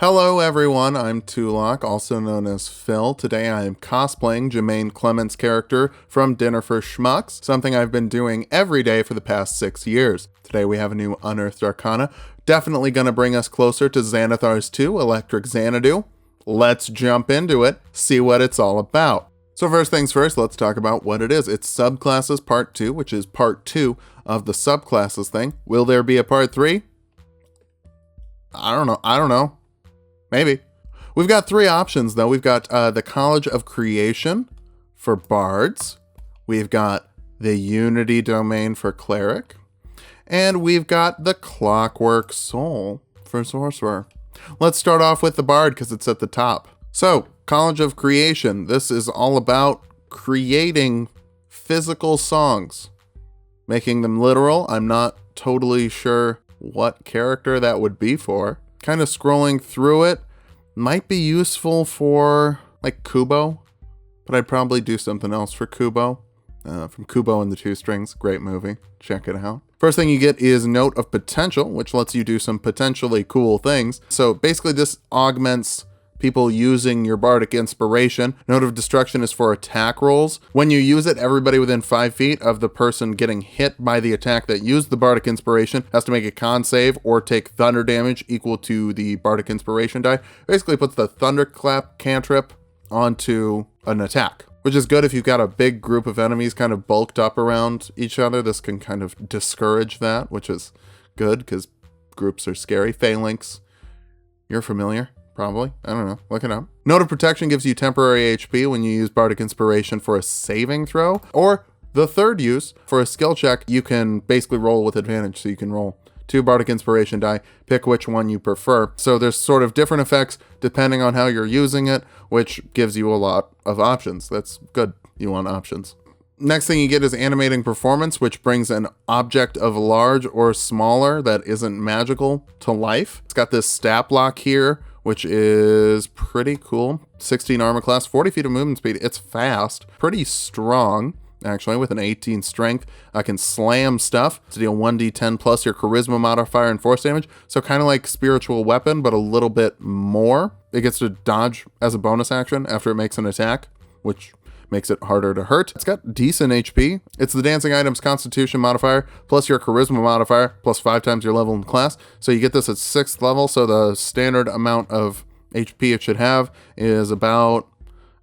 Hello everyone, I'm Tulok, also known as Phil. Today I am cosplaying Jermaine Clement's character from Dinner for Schmucks, something I've been doing every day for the past 6 years. Today we have a new Unearthed Arcana, definitely going to bring us closer to Xanathar's 2, Electric Xanadu. Let's jump into it, see what it's all about. So first things first, let's talk about what it is. It's Subclasses Part 2, which is Part 2 of the Subclasses thing. Will there be a Part 3? I don't know. Maybe. We've got 3 options, though. We've got the College of Creation for Bards. We've got the Unity Domain for Cleric. And we've got the Clockwork Soul for Sorcerer. Let's start off with the Bard because it's at the top. So, College of Creation. This is all about creating physical songs. Making them literal. I'm not totally sure what character that would be for. Kind of scrolling through it might be useful for like Kubo, but I'd probably do something else for Kubo. From Kubo and the Two Strings, great movie. Check it out. First thing you get is Note of Potential, which lets you do some potentially cool things. So basically this augments people using your bardic inspiration. Note of Destruction is for attack rolls. When you use it, everybody within 5 feet of the person getting hit by the attack that used the bardic inspiration has to make a con save or take thunder damage equal to the bardic inspiration die. Basically puts the thunderclap cantrip onto an attack, which is good if you've got a big group of enemies kind of bulked up around each other. This can kind of discourage that, which is good because groups are scary. Phalanx, you're familiar. Probably. I don't know. Look it up. Note of Protection gives you temporary HP when you use Bardic Inspiration for a saving throw. Or the third use, for a skill check, you can basically roll with advantage. So you can roll 2 Bardic Inspiration die, pick which one you prefer. So there's sort of different effects depending on how you're using it, which gives you a lot of options. That's good. You want options. Next thing you get is Animating Performance, which brings an object of large or smaller that isn't magical to life. It's got this stat block here, which is pretty cool. 16 armor class, 40 feet of movement speed. It's fast, pretty strong, actually, with an 18 strength. I can slam stuff to deal 1d10 plus your charisma modifier and force damage. So kind of like Spiritual Weapon, but a little bit more. It gets to dodge as a bonus action after it makes an attack, which makes it harder to hurt. It's got decent HP. It's the dancing item's constitution modifier plus your charisma modifier plus 5 times your level in class. So you get this at 6th level. So the standard amount of HP it should have is about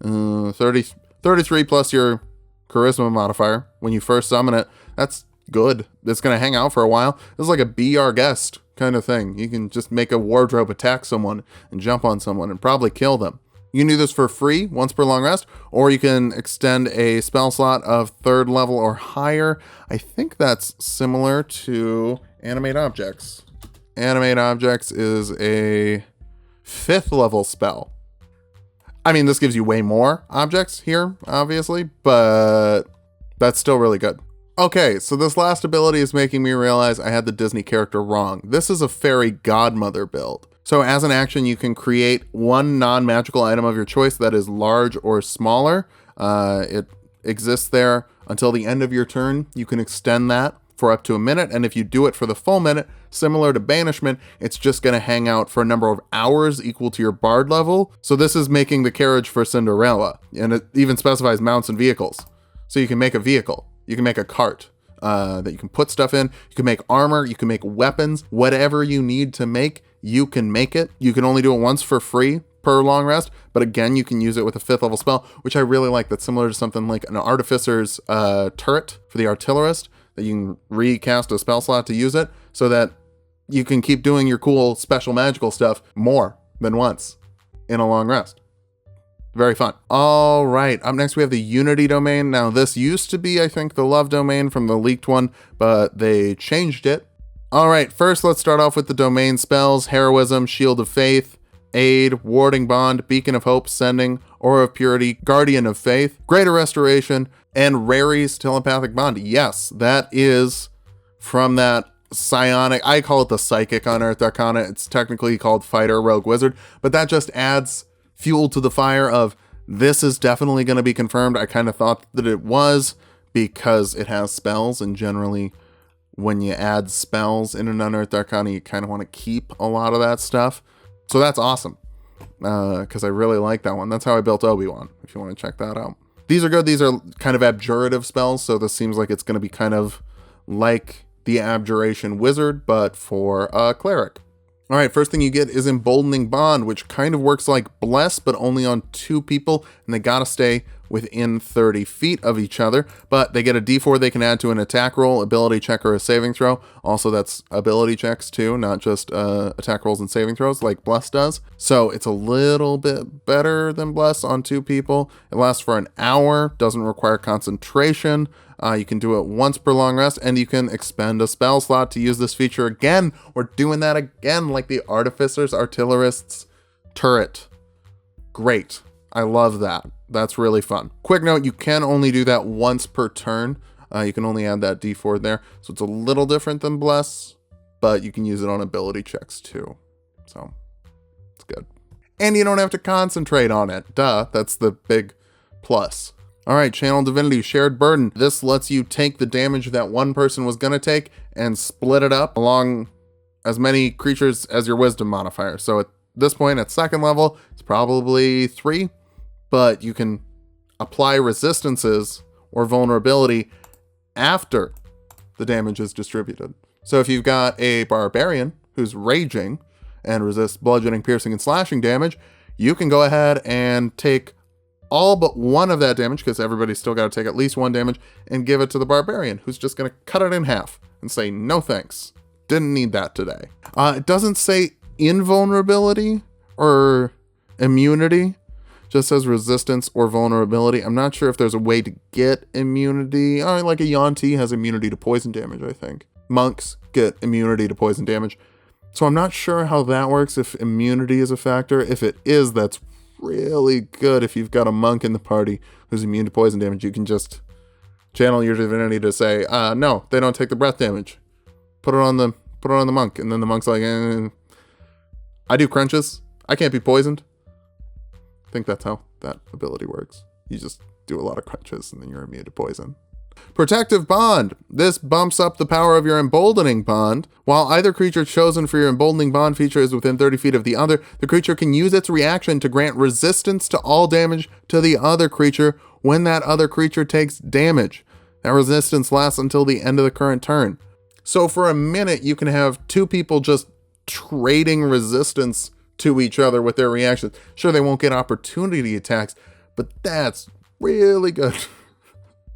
33 plus your charisma modifier when you first summon it. That's good. It's going to hang out for a while. This is like a be our guest kind of thing. You can just make a wardrobe attack someone and jump on someone and probably kill them. You can do this for free once per long rest, or you can extend a spell slot of 3rd level or higher. I think that's similar to Animate Objects. Animate Objects is a 5th level spell. I mean, this gives you way more objects here, obviously, but that's still really good. Okay, so this last ability is making me realize I had the Disney character wrong. This is a fairy Godmother build. So as an action, you can create one non-magical item of your choice that is large or smaller. It exists there until the end of your turn. You can extend that for up to a minute. And if you do it for the full minute, similar to Banishment, it's just going to hang out for a number of hours equal to your bard level. So this is making the carriage for Cinderella. And it even specifies mounts and vehicles. So you can make a vehicle. You can make a cart that you can put stuff in. You can make armor. You can make weapons. Whatever you need to make, you can make it. You can only do it once for free per long rest, but again, you can use it with a 5th level spell, which I really like. That's similar to something like an Artificer's turret for the artillerist, that you can recast a spell slot to use it, so that you can keep doing your cool special magical stuff more than once in a long rest. Very fun. All right, up next we have the Unity Domain. Now this used to be, I think, the Love Domain from the leaked one, but they changed it. All right, first let's start off with the domain spells: Heroism, Shield of Faith, Aid, Warding Bond, Beacon of Hope, Sending, Aura of Purity, Guardian of Faith, Greater Restoration, and Rary's Telepathic Bond. Yes, that is from that psionic, I call it the Psychic Unearthed Arcana. It's technically called Fighter Rogue Wizard, but that just adds fuel to the fire of this is definitely going to be confirmed. I kind of thought that it was because it has spells, and generally when you add spells in an Unearthed Arcana, you kind of want to keep a lot of that stuff. So that's awesome, because I really like that one. That's how I built Obi-Wan, if you want to check that out. These are good. These are kind of abjurative spells, so this seems like it's going to be kind of like the Abjuration Wizard, but for a cleric. All right, first thing you get is Emboldening Bond, which kind of works like Bless, but only on 2 people, and they gotta stay within 30 feet of each other, but they get a d4 they can add to an attack roll, ability check, or a saving throw. Also, that's ability checks too, not just attack rolls and saving throws like Bless does. So it's a little bit better than Bless on 2 people. It lasts for an hour, doesn't require concentration. You can do it once per long rest, and you can expend a spell slot to use this feature again. We're doing that again, like the Artificer's Artillerist's turret. Great. I love that. That's really fun. Quick note, you can only do that once per turn. You can only add that d4 there. So it's a little different than Bless, but you can use it on ability checks too. So it's good. And you don't have to concentrate on it. Duh, that's the big plus. All right, Channel Divinity, Shared Burden. This lets you take the damage that one person was going to take and split it up along as many creatures as your Wisdom modifier. So at this point, at 2nd level, it's probably 3, but you can apply resistances or vulnerability after the damage is distributed. So if you've got a Barbarian who's raging and resists bludgeoning, piercing, and slashing damage, you can go ahead and take all but 1 of that damage, because everybody's still got to take at least 1 damage, and give it to the Barbarian, who's just going to cut it in half and say, no thanks. Didn't need that today. It doesn't say invulnerability or immunity, just says resistance or vulnerability. I'm not sure if there's a way to get immunity. Like a Yuan-Ti has immunity to poison damage, I think. Monks get immunity to poison damage. So I'm not sure how that works, if immunity is a factor. If it is, that's really good. If you've got a monk in the party who's immune to poison damage, you can just channel your divinity to say, no, they don't take the breath damage. Put it on the monk. And then the monk's like, I do crunches. I can't be poisoned. I think that's how that ability works. You just do a lot of crunches and then you're immune to poison. Protective Bond. This bumps up the power of your Emboldening Bond. While either creature chosen for your Emboldening Bond feature is within 30 feet of the other, the creature can use its reaction to grant resistance to all damage to the other creature when that other creature takes damage. That resistance lasts until the end of the current turn. So for a minute, you can have 2 people just trading resistance to each other with their reactions. Sure, they won't get opportunity attacks, but that's really good.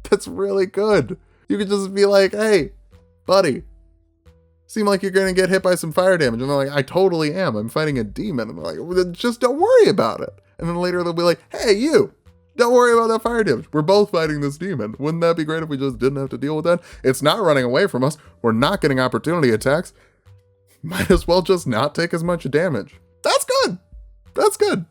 That's really good. You could just be like, hey, buddy, seem like you're going to get hit by some fire damage. And they're like, I totally am. I'm fighting a demon. And they're like, well, then just don't worry about it. And then later they'll be like, hey, you, don't worry about that fire damage. We're both fighting this demon. Wouldn't that be great if we just didn't have to deal with that? It's not running away from us. We're not getting opportunity attacks. Might as well just not take as much damage. That's good. That's good.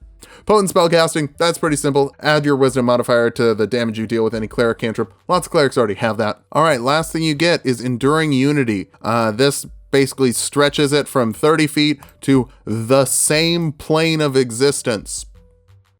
Potent spellcasting, that's pretty simple. Add your wisdom modifier to the damage you deal with any cleric cantrip. Lots of clerics already have that. All right, last thing you get is Enduring Unity. This basically stretches it from 30 feet to the same plane of existence.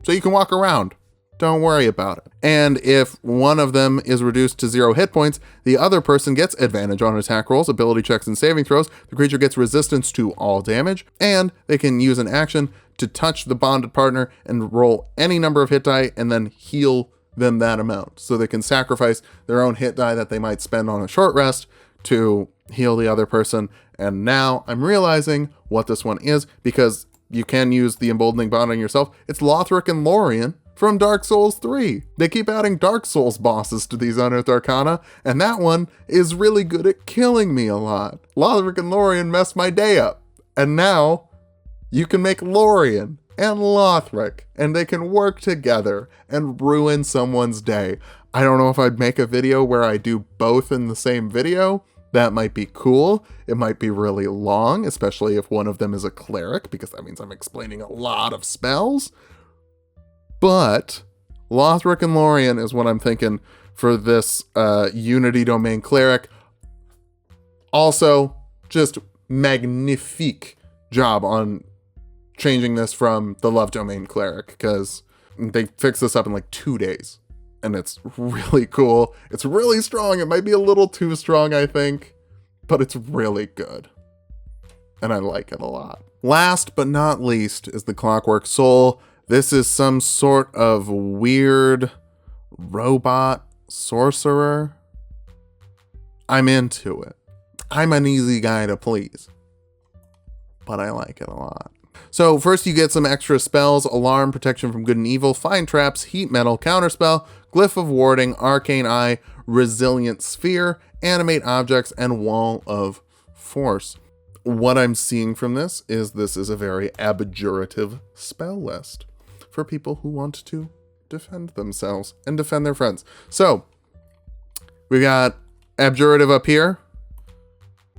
So you can walk around. Don't worry about it. And if one of them is reduced to 0 hit points, the other person gets advantage on attack rolls, ability checks, and saving throws. The creature gets resistance to all damage, and they can use an action to touch the bonded partner and roll any number of hit die and then heal them that amount. So they can sacrifice their own hit die that they might spend on a short rest to heal the other person. And now I'm realizing what this one is, because you can use the Emboldening Bond on yourself. It's Lothric and Lorien from Dark Souls 3. They keep adding Dark Souls bosses to these Unearthed Arcana, and that one is really good at killing me a lot. Lothric and Lorien messed my day up, and now you can make Lorien and Lothric, and they can work together and ruin someone's day. I don't know if I'd make a video where I do both in the same video. That might be cool. It might be really long, especially if one of them is a cleric, because that means I'm explaining a lot of spells. But Lothric and Lorien is what I'm thinking for this Unity Domain Cleric. Also, just magnifique job on changing this from the Love Domain Cleric, because they fixed this up in like 2 days. And it's really cool. It's really strong. It might be a little too strong, I think, but it's really good. And I like it a lot. Last but not least is the Clockwork Soul. This is some sort of weird robot sorcerer. I'm into it. I'm an easy guy to please, but I like it a lot. So first you get some extra spells: Alarm, Protection from Good and Evil, Find Traps, Heat Metal, Counterspell, Glyph of Warding, Arcane Eye, Resilient Sphere, Animate Objects, and Wall of Force. What I'm seeing from this is a very abjurative spell list for people who want to defend themselves and defend their friends. So we got abjurative up here.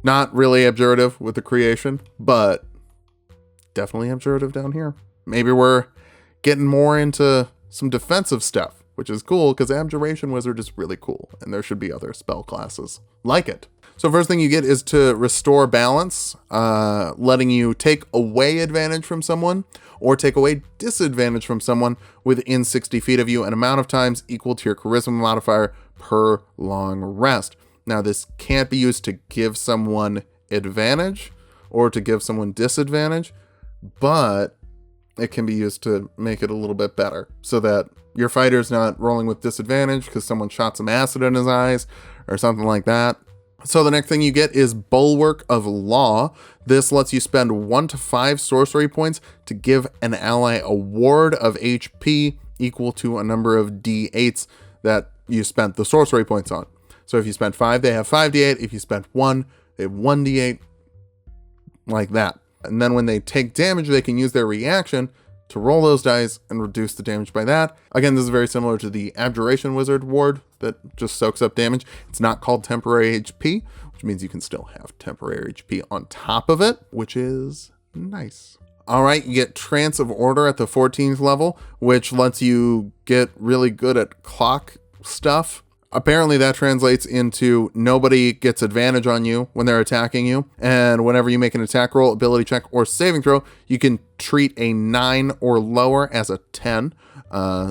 Not really abjurative with the creation, but definitely abjurative down here. Maybe we're getting more into some defensive stuff, which is cool because Abjuration Wizard is really cool, and there should be other spell classes like it. So first thing you get is to restore balance, letting you take away advantage from someone or take away disadvantage from someone within 60 feet of you, an amount of times equal to your charisma modifier per long rest. Now this can't be used to give someone advantage or to give someone disadvantage, but it can be used to make it a little bit better so that your fighter's not rolling with disadvantage because someone shot some acid in his eyes or something like that. So the next thing you get is Bulwark of Law. This lets you spend 1 to 5 sorcery points to give an ally a ward of HP equal to a number of d8s that you spent the sorcery points on. So if you spent 5, they have 5d8. If you spent 1, they have 1d8, like that. And then when they take damage, they can use their reaction to roll those dice and reduce the damage by that. Again, this is very similar to the Abjuration Wizard ward that just soaks up damage. It's not called temporary HP, which means you can still have temporary HP on top of it, which is nice. All right, you get Trance of Order at the 14th level, which lets you get really good at clock stuff. Apparently that translates into nobody gets advantage on you when they're attacking you. And whenever you make an attack roll, ability check, or saving throw, you can treat a 9 or lower as a 10.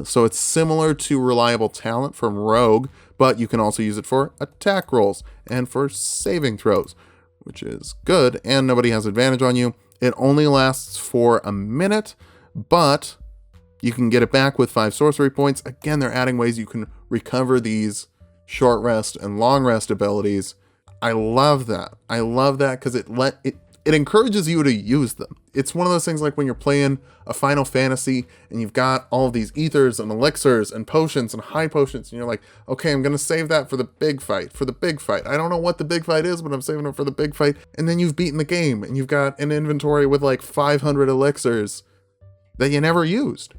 So it's similar to Reliable Talent from Rogue, but you can also use it for attack rolls and for saving throws, which is good. And nobody has advantage on you. It only lasts for a minute, but you can get it back with 5 sorcery points. Again, they're adding ways you can recover these short rest and long rest abilities. I love that. I love that because it encourages you to use them. It's one of those things like when you're playing a Final Fantasy and you've got all of these ethers and elixirs and potions and high potions, and you're like, okay, I'm going to save that for the big fight, I don't know what the big fight is, but I'm saving it for the big fight. And then you've beaten the game and you've got an inventory with like 500 elixirs that you never used.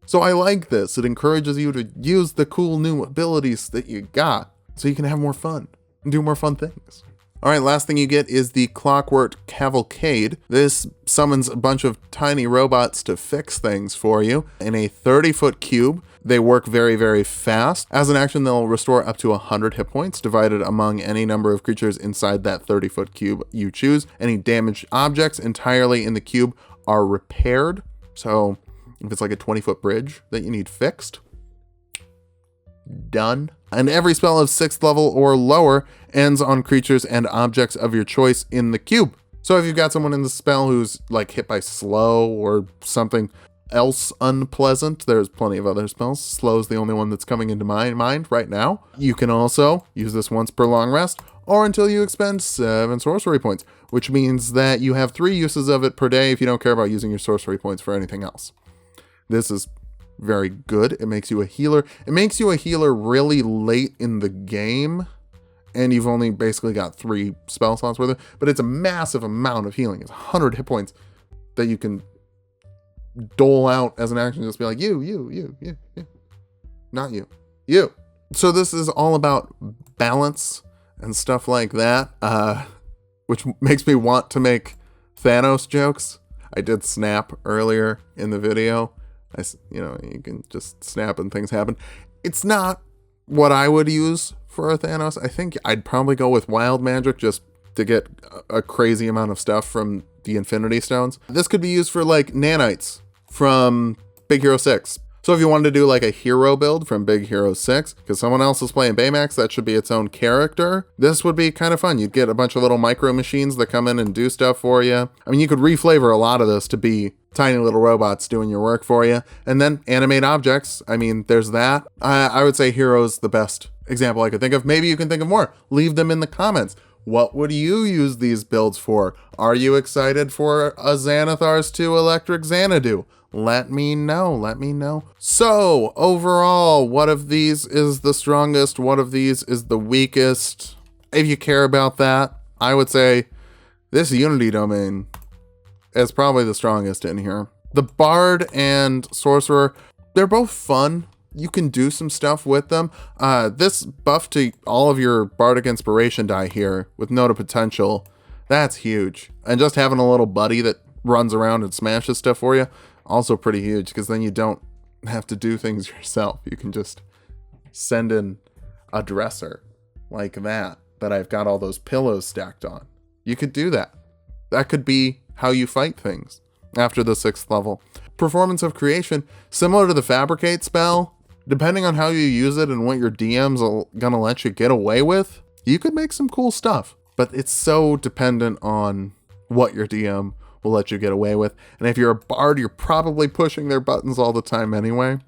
So I like this. It encourages you to use the cool new abilities that you got so you can have more fun and do more fun things. All right, last thing you get is the Clockwork Cavalcade. This summons a bunch of tiny robots to fix things for you in a 30-foot cube. They work very, very fast. As an action, they'll restore up to 100 hit points divided among any number of creatures inside that 30-foot cube you choose. Any damaged objects entirely in the cube are repaired. So if it's like a 20-foot bridge that you need fixed, done. And every spell of 6th level or lower ends on creatures and objects of your choice in the cube. So if you've got someone in the spell who's like hit by slow or something else unpleasant, there's plenty of other spells. Slow's the only one that's coming into my mind right now. You can also use this once per long rest or until you expend 7 sorcery points, which means that you have 3 uses of it per day if you don't care about using your sorcery points for anything else. This is very good. It makes you a healer. It makes you a healer really late in the game, and you've only basically got 3 spell slots worth of it, but it's a massive amount of healing. It's 100 hit points that you can dole out as an action. Just be like, you. Not you. You. So this is all about balance and stuff like that, which makes me want to make Thanos jokes. I did snap earlier in the video. You can just snap and things happen. It's not what I would use for a Thanos. I think I'd probably go with wild magic just to get a crazy amount of stuff from the Infinity Stones. This could be used for like nanites from Big Hero 6. So if you wanted to do like a hero build from Big Hero 6, because someone else is playing Baymax, that should be its own character, this would be kind of fun. You'd get a bunch of little micro machines that come in and do stuff for you. I mean, you could reflavor a lot of this to be tiny little robots doing your work for you. And then Animate Objects, I mean, there's that. I would say Hero's the best example I could think of. Maybe you can think of more. Leave them in the comments. What would you use these builds for? Are you excited for a Xanathar's 2 Electric Xanadu? Let me know. So, overall, what of these is the strongest? What of these is the weakest? If you care about that, I would say this Unity domain is probably the strongest in here. The Bard and Sorcerer, they're both fun. You can do some stuff with them. This buff to all of your Bardic Inspiration die here with Note of Potential, that's huge. And just having a little buddy that runs around and smashes stuff for you, also pretty huge, because then you don't have to do things yourself. You can just send in a dresser like that I've got all those pillows stacked on. You could do that. That could be how you fight things after the 6th level. Performance of Creation, similar to the Fabricate spell, depending on how you use it and what your DM's gonna let you get away with, you could make some cool stuff. But it's so dependent on what your DM will let you get away with. And if you're a bard, you're probably pushing their buttons all the time anyway,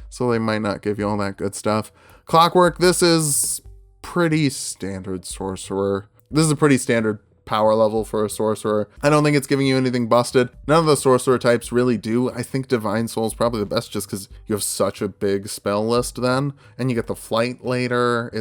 so they might not give you all that good stuff. Clockwork, this is pretty standard sorcerer. This is a pretty standard power level for a sorcerer. I don't think it's giving you anything busted. None of the sorcerer types really do. I think Divine Soul is probably the best just because you have such a big spell list then, and you get the flight later.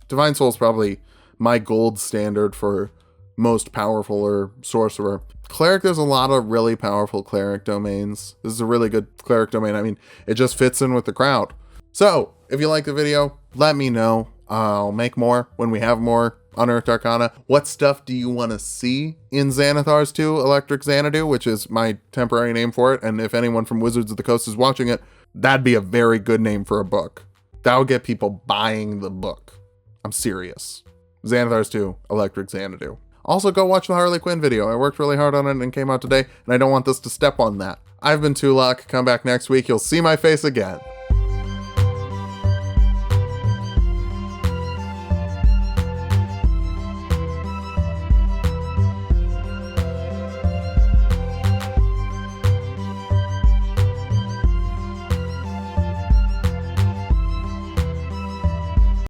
Divine Soul is probably my gold standard for most powerful or sorcerer. Cleric, there's a lot of really powerful cleric domains. This is a really good cleric domain. I mean, it just fits in with the crowd. So, if you like the video, let me know. I'll make more when we have more Unearthed Arcana. What stuff do you want to see in Xanathar's 2 Electric Xanadu, which is my temporary name for it, and if anyone from Wizards of the Coast is watching it, that'd be a very good name for a book. That would get people buying the book. I'm serious. Xanathar's 2 Electric Xanadu. Also, go watch the Harley Quinn video. I worked really hard on it and came out today, and I don't want this to step on that. I've been Tulok. Come back next week. You'll see my face again.